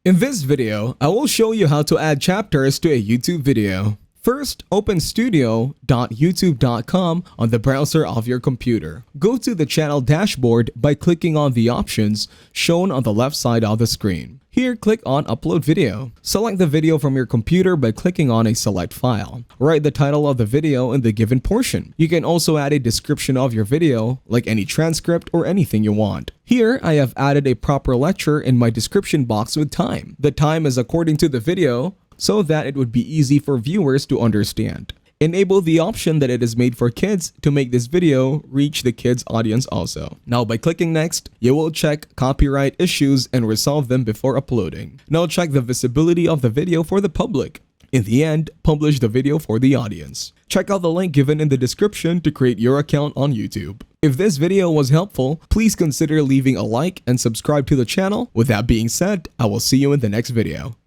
In this video, I will show you how to add chapters to a YouTube video. First, open studio.youtube.com on the browser of your computer. Go to the channel dashboard by clicking on the options shown on the left side of the screen. Here, click on Upload Video. Select the video from your computer by clicking on a select file. Write the title of the video in the given portion. You can also add a description of your video, like any transcript or anything you want. Here, I have added a proper lecture in my description box with time. The time is according to the video, so that it would be easy for viewers to understand. Enable the option that it is made for kids to make this video reach the kids audience also. Now by clicking next, you will check copyright issues and resolve them before uploading. Now check the visibility of the video for the public. In the end, publish the video for the audience. Check out the link given in the description to create your account on YouTube. If this video was helpful, please consider leaving a like and subscribe to the channel. With that being said, I will see you in the next video.